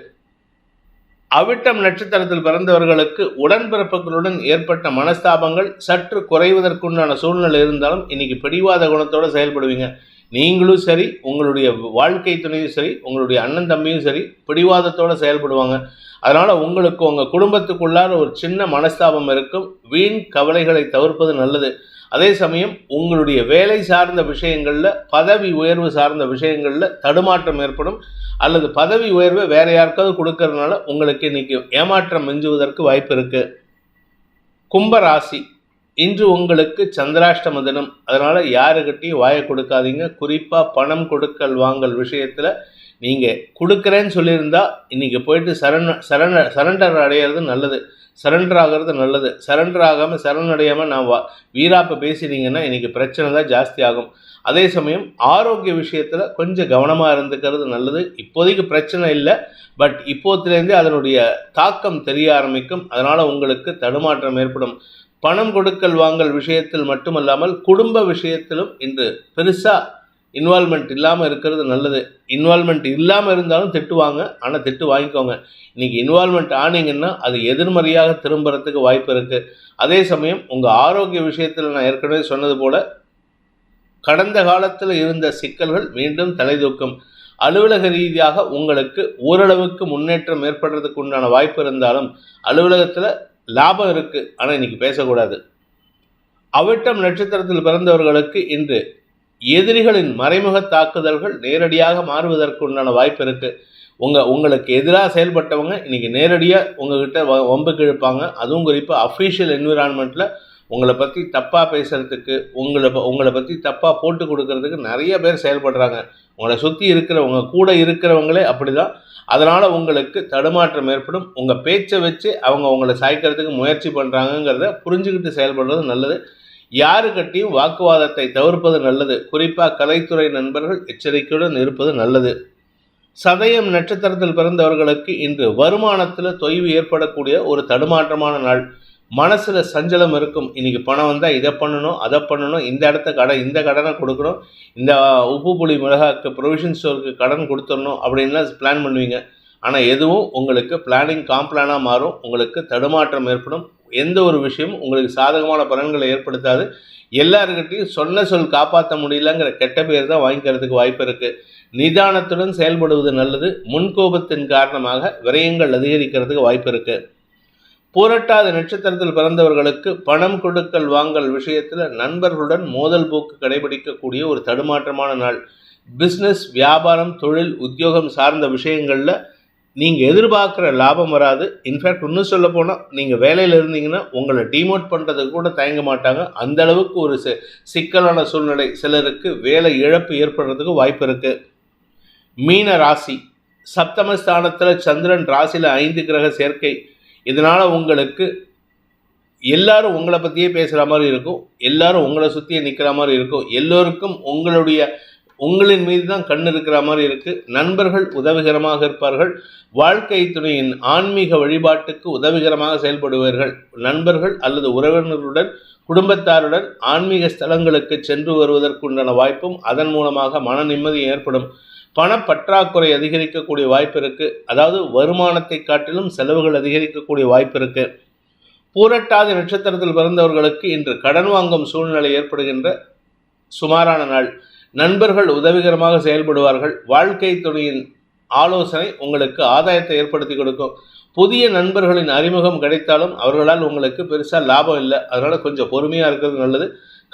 அவிட்டம் நட்சத்திரத்தில் பிறந்தவர்களுக்கு உடன்பிறப்புகளுடன் ஏற்பட்ட மனஸ்தாபங்கள் சற்று குறைவதற்குண்டான சூழ்நிலை இருந்தாலும் இன்னைக்கு பிடிவாத குணத்தோடு செயல்படுவீங்க. நீங்களும் சரி, உங்களுடைய வாழ்க்கை துணையும் சரி, உங்களுடைய அண்ணன் தம்பியும் சரி பிடிவாதத்தோடு செயல்படுவாங்க. அதனால் உங்களுக்கு உங்கள் குடும்பத்துக்குள்ளார ஒரு சின்ன மனஸ்தாபம் இருக்கும். வீண் கவலைகளை தவிர்ப்பது நல்லது. அதே சமயம் உங்களுடைய வேலை சார்ந்த விஷயங்களில், பதவி உயர்வு சார்ந்த விஷயங்களில் தடுமாற்றம் ஏற்படும். அல்லது பதவி உயர்வை வேறு யாருக்காவது கொடுக்கறதுனால உங்களுக்கு இன்னைக்கு ஏமாற்றம் மிஞ்சுவதற்கு வாய்ப்பு இருக்குது. கும்பராசி, இன்று உங்களுக்கு சந்திராஷ்டம தினம். அதனால் யாருக்கிட்டையும் வாயை கொடுக்காதீங்க. குறிப்பாக பணம் கொடுக்கல் வாங்கல் விஷயத்தில் நீங்கள் கொடுக்குறேன்னு சொல்லியிருந்தா இன்றைக்கி போயிட்டு சரண்டர் அடையிறது நல்லது. சரண்டர் ஆகிறது நல்லது. சரண்டர் ஆகாமல் சரணடையாமல் நான் வீராப்பை பேசினீங்கன்னா இன்றைக்கி பிரச்சனை தான் ஜாஸ்தி ஆகும். அதே சமயம் ஆரோக்கிய விஷயத்தில் கொஞ்சம் கவனமாக இருந்துக்கிறது நல்லது. இப்போதைக்கு பிரச்சனை இல்லை, பட் இப்போதுலேருந்தே அதனுடைய தாக்கம் தெரிய ஆரம்பிக்கும். அதனால் உங்களுக்கு தடுமாற்றம் ஏற்படும். பணம் கொடுக்கல் வாங்கல் விஷயத்தில் மட்டுமல்லாமல் குடும்ப விஷயத்திலும் இன்று பெருசாக இன்வால்மெண்ட் இல்லாமல் இருக்கிறது நல்லது. இன்வால்மெண்ட் இல்லாமல் இருந்தாலும் திட்டுவாங்க, ஆனால் திட்டு வாங்கிக்கோங்க. இன்றைக்கி இன்வால்மெண்ட் ஆனீங்கன்னா அது எதிர்மறையாக திரும்புறதுக்கு வாய்ப்பு இருக்குது. அதே சமயம் உங்கள் ஆரோக்கிய விஷயத்தில் நான் ஏற்கனவே சொன்னது போல் கடந்த காலத்தில் இருந்த சிக்கல்கள் மீண்டும் தலைதூக்கும். அலுவலக ரீதியாக உங்களுக்கு ஓரளவுக்கு முன்னேற்றம் ஏற்படுறதுக்கு உண்டான வாய்ப்பு இருந்தாலும் அலுவலகத்தில் லாபம் இருக்குது, ஆனால் இன்றைக்கி பேசக்கூடாது. அவிட்டம் நட்சத்திரத்தில் பிறந்தவர்களுக்கு இன்று எதிரிகளின் மறைமுக தாக்குதல்கள் நேரடியாக மாறுவதற்கு உண்டான வாய்ப்பு இருக்குது. உங்களுக்கு எதிராக செயல்பட்டவங்க இன்றைக்கி நேரடியாக உங்கள்கிட்ட வம்புக்கு இழுப்பாங்க. அதுவும் குறிப்பாக அஃபீஷியல் என்விரான்மெண்ட்டில் உங்களை பற்றி தப்பாக பேசுகிறதுக்கு, உங்களை பற்றி தப்பாக போட்டு கொடுக்கறதுக்கு நிறைய பேர் செயல்படுறாங்க. உங்களை சுற்றி இருக்கிறவங்க கூட இருக்கிறவங்களே அப்படி தான். அதனால் உங்களுக்கு தடுமாற்றம் ஏற்படும். உங்கள் பேச்சை வச்சு அவங்க உங்களை சாய்க்கிறதுக்கு முயற்சி பண்ணுறாங்கங்கிறத புரிஞ்சுக்கிட்டு செயல்படுறது நல்லது. யாருக்கிட்டையும் வாக்குவாதத்தை தவிர்ப்பது நல்லது. குறிப்பாக கலைத்துறை நண்பர்கள் எச்சரிக்கையுடன் இருப்பது நல்லது. சதயம் நட்சத்திரத்தில் பிறந்தவர்களுக்கு இன்று வருமானத்தில் தொய்வு ஏற்படக்கூடிய ஒரு தடுமாற்றமான நாள். மனசில் சஞ்சலம் இருக்கும். இன்றைக்கி பணம் வந்தால் இதை பண்ணணும், அதை பண்ணணும், இந்த கடனை கொடுக்கணும், இந்த உப்பு புளி மிளகாக்கு ப்ரொவிஷன் ஸ்டோருக்கு கடன் கொடுத்துடணும் அப்படின்லாம் பிளான் பண்ணுவீங்க. ஆனால் எதுவும் உங்களுக்கு பிளானிங் காம்ப்ளானாக மாறும். உங்களுக்கு தடுமாற்றம் ஏற்படும். எந்த ஒரு விஷயமும் உங்களுக்கு சாதகமான பலன்களை ஏற்படுத்தாது. எல்லாருக்கிட்டையும் சொன்ன சொல் காப்பாற்ற முடியலங்கிற கெட்ட பேர் தான் வாங்கிக்கிறதுக்கு வாய்ப்பு இருக்குது. நிதானத்துடன் செயல்படுவது நல்லது. முன்கோபத்தின் காரணமாக விரயங்கள் அதிகரிக்கிறதுக்கு வாய்ப்பு இருக்குது. பூரட்டாத நட்சத்திரத்தில் பிறந்தவர்களுக்கு பணம் கொடுக்கல் வாங்கல் விஷயத்தில் நண்பர்களுடன் மோதல் போக்கு கடைபிடிக்கக்கூடிய ஒரு தடுமாற்றமான நாள். பிஸ்னஸ், வியாபாரம், தொழில், உத்தியோகம் சார்ந்த விஷயங்களில் நீங்கள் எதிர்பார்க்குற லாபம் வராது. இன்ஃபேக்ட் இன்னும் சொல்ல போனால் நீங்கள் வேலையில் இருந்தீங்கன்னா உங்களை டிமோட் பண்ணுறதுக்கு கூட தயங்க மாட்டாங்க. அந்த அளவுக்கு ஒரு சிக்கலான சூழ்நிலை. சிலருக்கு வேலை இழப்பு ஏற்படுறதுக்கு வாய்ப்பு இருக்குது. மீன ராசி, சப்தமஸ்தானத்தில் சந்திரன், ராசியில் 5 கிரக சேர்க்கை. இதனால் உங்களுக்கு எல்லாரும் உங்களை பற்றியே பேசுகிற மாதிரி இருக்கும். எல்லாரும் உங்களை சுற்றியே நிற்கிற மாதிரி இருக்கும். எல்லோருக்கும் உங்களின் மீது தான் கண் இருக்கிற மாதிரி இருக்குது. நண்பர்கள் உதவிகரமாக இருப்பார்கள். வாழ்க்கை துணையின் ஆன்மீக வழிபாட்டுக்கு உதவிகரமாக செயல்படுவார்கள். நண்பர்கள் அல்லது உறவினர்களுடன், குடும்பத்தாருடன் ஆன்மீக ஸ்தலங்களுக்கு சென்று வருவதற்குண்டான வாய்ப்பும் அதன் மூலமாக மன நிம்மதி ஏற்படும். பணப்பற்றாக்குறை அதிகரிக்கக்கூடிய வாய்ப்பு இருக்குது. அதாவது வருமானத்தை காட்டிலும் செலவுகள் அதிகரிக்கக்கூடிய வாய்ப்பு இருக்குது. பூரட்டாதி நட்சத்திரத்தில் பிறந்தவர்களுக்கு இன்று கடன் வாங்கும் சூழ்நிலை ஏற்படுகின்ற சுமாரான நாள். நண்பர்கள் உதவிகரமாக செயல்படுவார்கள். வாழ்க்கை துணையின் ஆலோசனை உங்களுக்கு ஆதாயத்தை ஏற்படுத்தி கொடுக்கும். புதிய நண்பர்களின் அறிமுகம் கிடைத்தாலும் அவர்களால் உங்களுக்கு பெருசாக லாபம் இல்லை. அதனால் கொஞ்சம் பொறுமையாக இருக்கிறது நல்லது.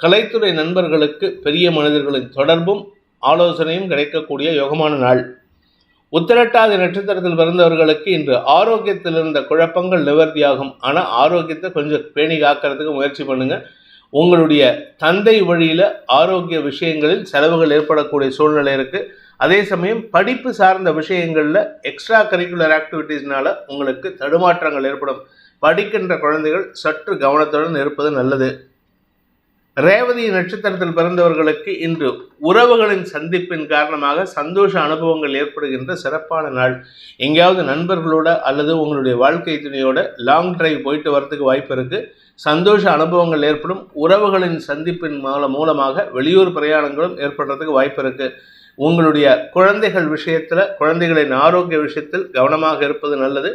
கலைத்துறை நண்பர்களுக்கு பெரிய மனிதர்களின் தொடர்பும் ஆலோசனையும் கிடைக்கக்கூடிய யோகமான நாள். உத்திரட்டாதி நட்சத்திரத்தில் பிறந்தவர்களுக்கு இன்று ஆரோக்கியத்தில் இருந்த குழப்பங்கள் நிவர்த்தியாகும். ஆனால் ஆரோக்கியத்தை கொஞ்சம் பேணி காக்கிறதுக்கு முயற்சி பண்ணுங்கள். உங்களுடைய தந்தை வழியில் ஆரோக்கிய விஷயங்களில் செலவுகள் ஏற்படக்கூடிய சூழ்நிலை இருக்குது. அதே சமயம் படிப்பு சார்ந்த விஷயங்களில் எக்ஸ்ட்ரா கரிக்குலர் ஆக்டிவிட்டீஸ்னால உங்களுக்கு தடுமாற்றங்கள் ஏற்படும். படிக்கின்ற குழந்தைகள் சற்று கவனத்துடன் இருப்பது நல்லது. ரேவதி நட்சத்திரத்தில் பிறந்தவர்களுக்கு இன்று உறவுகளின் சந்திப்பின் காரணமாக சந்தோஷ அனுபவங்கள் ஏற்படுகின்ற சிறப்பான நாள். எங்கேயாவது நண்பர்களோட அல்லது உங்களுடைய வாழ்க்கை துணையோட லாங் டிரைவ் போயிட்டு வரதுக்கு வாய்ப்பு இருக்குது. சந்தோஷ அனுபவங்கள் ஏற்படும். உறவுகளின் சந்திப்பின் மூலமாக வெளியூர் பிரயாணங்களும் ஏற்படுறதுக்கு வாய்ப்பு இருக்குது. உங்களுடைய குழந்தைகள் விஷயத்தில், குழந்தைகளின் ஆரோக்கிய விஷயத்தில் கவனமாக இருப்பது நல்லது.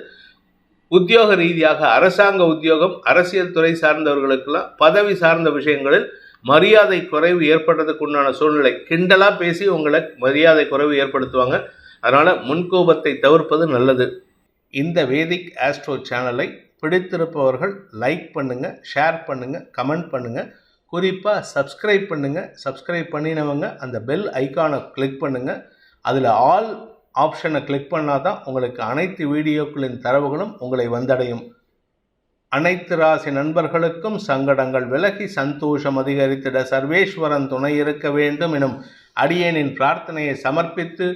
உத்தியோக ரீதியாக அரசாங்க உத்தியோகம், அரசியல் துறை சார்ந்தவர்களுக்கெல்லாம் பதவி சார்ந்த விஷயங்களில் மரியாதை குறைவு ஏற்படுறதுக்கு உண்டான சூழ்நிலை. கிண்டலாக பேசி உங்களை மரியாதை குறைவு ஏற்படுத்துவாங்க. அதனால் முன்கோபத்தை தவிர்ப்பது நல்லது. இந்த வேதிக் ஆஸ்ட்ரோ சேனலை பிடித்திருப்பவர்கள் லைக் பண்ணுங்கள், ஷேர் பண்ணுங்கள், கமெண்ட் பண்ணுங்கள். குறிப்பாக சப்ஸ்கிரைப் பண்ணுங்கள். சப்ஸ்கிரைப் பண்ணினவங்க அந்த பெல் ஐக்கானை கிளிக் பண்ணுங்கள். அதில் ஆல் ஆப்ஷனை கிளிக் பண்ணால் தான் உங்களுக்கு அனைத்து வீடியோக்களின் தரவுகளும் உங்களை வந்தடையும். அனைத்து ராசி நண்பர்களுக்கும் சங்கடங்கள் விலகி சந்தோஷம் அதிகரித்திட சர்வேஸ்வரன் துணை இருக்க வேண்டும் எனும் அடியேனின் பிரார்த்தனையை சமர்ப்பித்து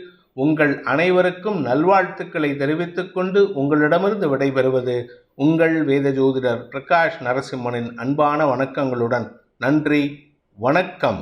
உங்கள் அனைவருக்கும் நல்வாழ்த்துக்களை தெரிவித்துக் கொண்டு உங்களிடமிருந்து விடைபெறுவது உங்கள் வேத ஜோதிடர் பிரகாஷ் நரசிம்மனின் அன்பான வணக்கங்களுடன். நன்றி, வணக்கம்.